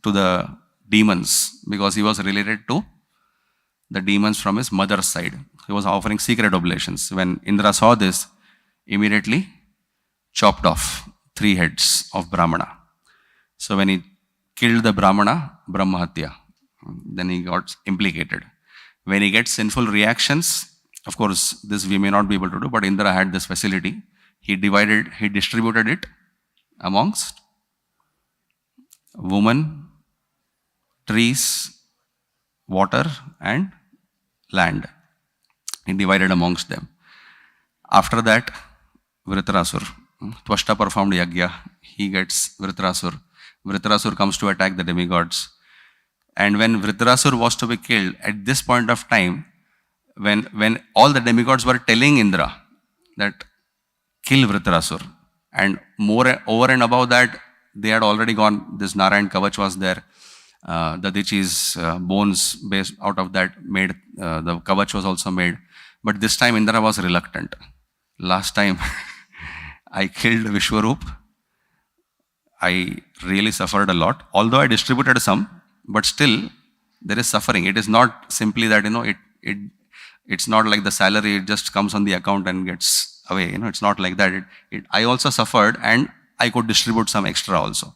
the demons, because he was related to the demons from his mother's side, he was offering secret oblations. When Indra saw this, immediately chopped off 3 heads of Brahmana. So when he killed the Brahmana, Brahmahatya, then he got implicated. When he gets sinful reactions, of course, this we may not be able to do, but Indra had this facility. He distributed it amongst women, trees, water, and land. He divided amongst them. After that, Vritrasur, Tvashta performed yajna. He gets Vritrasur. Vritrasur comes to attack the demigods. And when Vritrasur was to be killed, at this point of time, when all the demigods were telling Indra that kill Vritrasur, and more over and above that, they had already gone, this Narayan Kavach was there, Dadichi's bones based out of that made, the Kavach was also made. But this time Indra was reluctant. Last time I killed Vishwarup, I really suffered a lot. Although I distributed some, but still there is suffering. It is not simply that, it's not like the salary, it just comes on the account and gets away. It's not like that. I also suffered, and I could distribute some extra also.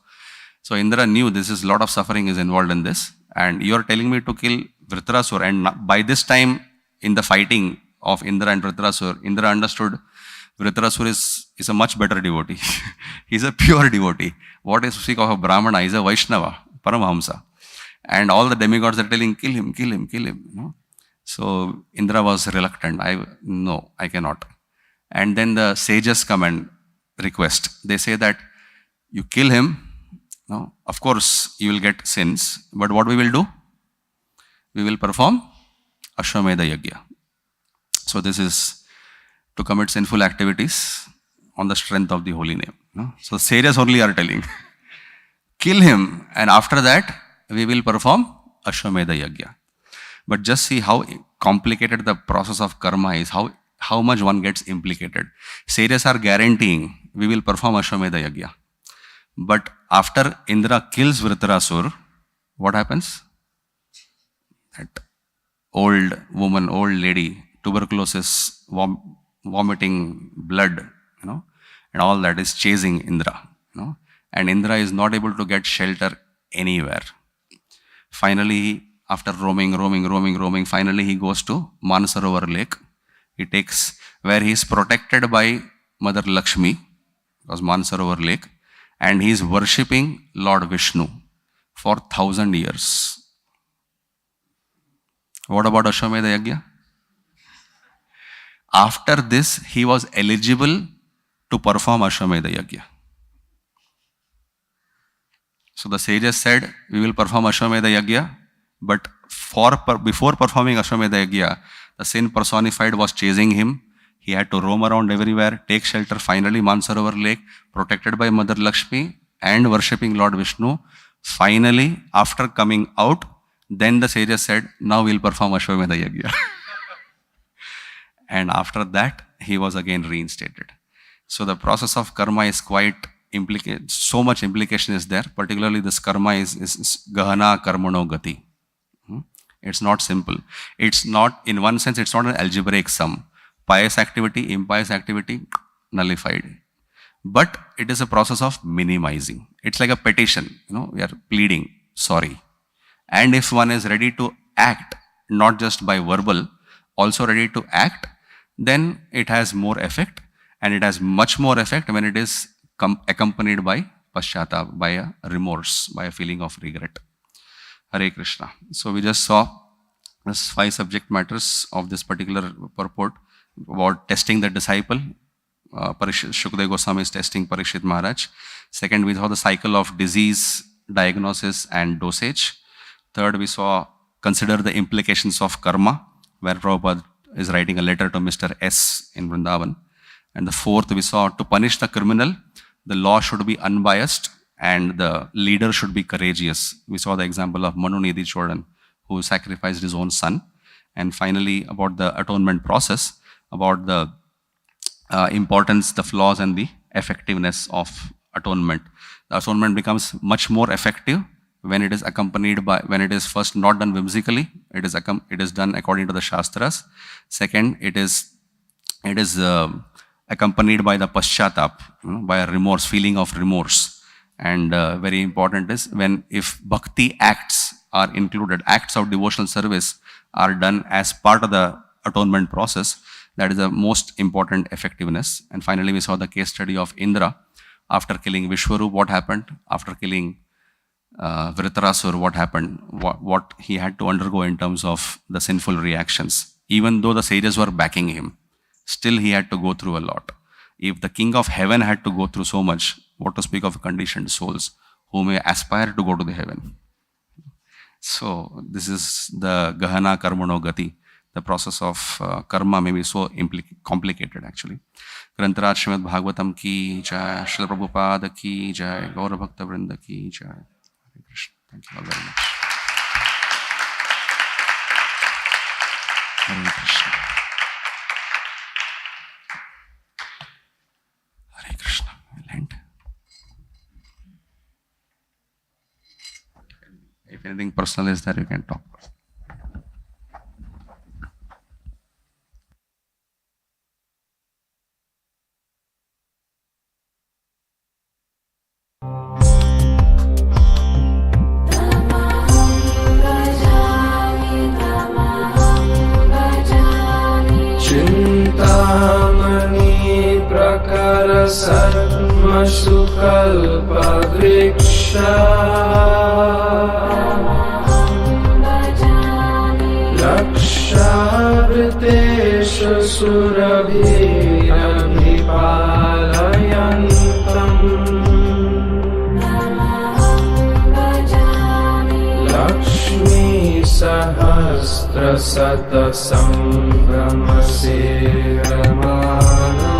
So Indra knew this is a lot of suffering is involved in this, and you are telling me to kill Vritrasur. And by this time, in the fighting of Indra and Vritrasur, Indra understood Vritrasur is a much better devotee. He's a pure devotee. What is to speak of a Brahmana? He's a Vaishnava, Paramahamsa. And all the demigods are telling, kill him, kill him, kill him. So Indra was reluctant. No, I cannot. And then the sages come and request. They say that you kill him, of course you will get sins, but what we will do? We will perform Ashwamedha Yajna. So this is to commit sinful activities on the strength of the holy name. So sages only are telling, kill him, and after that we will perform Ashwamedha Yajna. But just see how complicated the process of karma is, how much one gets implicated. Sages are guaranteeing we will perform Ashwamedha Yajna. But after Indra kills Vritrasur, what happens? That old woman, old lady, tuberculosis, vomiting blood, and all that is chasing Indra. And Indra is not able to get shelter anywhere. Finally, after roaming, finally he goes to Mansarovar lake. He takes, where he is protected by Mother Lakshmi, because Mansarovar lake, and he is worshipping Lord Vishnu for 1,000 years. What about Ashwamedha Yajna? After this, he was eligible to perform Ashwamedha Yajna. So the sages said, we will perform Ashwamedha Yajna, but before performing Ashwamedha Yajna, the sin personified was chasing him. He had to roam around everywhere, take shelter, finally Mansarovar lake, protected by Mother Lakshmi and worshipping Lord Vishnu. Finally, after coming out, then the sages said, now we'll perform Ashwamedha Yajna. And after that, he was again reinstated. So the process of karma is quite implicated. So much implication is there. Particularly this karma is Gahana Karmano Gati. It's not simple. It's not, in one sense, it's not an algebraic sum. Pious activity, impious activity, nullified. But it is a process of minimizing. It's like a petition. We are pleading, sorry. And if one is ready to act, not just by verbal, also ready to act, then it has more effect, and it has much more effect when it is accompanied by paschatap, by a remorse, by a feeling of regret. Hare Krishna. So we just saw this 5 subject matters of this particular purport about testing the disciple. Shukdev Goswami is testing Parikshit Maharaj. Second, we saw the cycle of disease, diagnosis and dosage. Third, we saw consider the implications of karma, where Prabhupada is writing a letter to Mr. S in Vrindavan. And the fourth, we saw to punish the criminal, the law should be unbiased and the leader should be courageous. We saw the example of Manu Nidhi Chodan, who sacrificed his own son. And finally, about the atonement process, about the importance, the flaws and the effectiveness of atonement. The atonement becomes much more effective when it is accompanied by, when it is first not done whimsically, it is done according to the Shastras. Second, it is accompanied by the paschatap, by a remorse, feeling of remorse. And very important is when, if bhakti acts are included, acts of devotional service are done as part of the atonement process, that is the most important effectiveness. And finally, we saw the case study of Indra. After killing Vishwarup, what happened? After killing Vritarasur, what happened? What he had to undergo in terms of the sinful reactions. Even though the sages were backing him, still he had to go through a lot. If the king of heaven had to go through so much, what to speak of conditioned souls who may aspire to go to the heaven. So this is the Gahana Karmano Gati. The process of karma may be so complicated actually. Grantaraj Srimad Bhagavatam ki jai, Srila Prabhupada ki jai, Gaura Bhakta Vrinda ki jai. Hare Krishna. Thank you all very much. Hare Krishna. Hare Krishna. We'll end. If anything personal is there, you can talk. Sarvasukalpavriksha Lakshavritesha surabhinabhipalayantam Lakshmi sahasra sata sambhramasera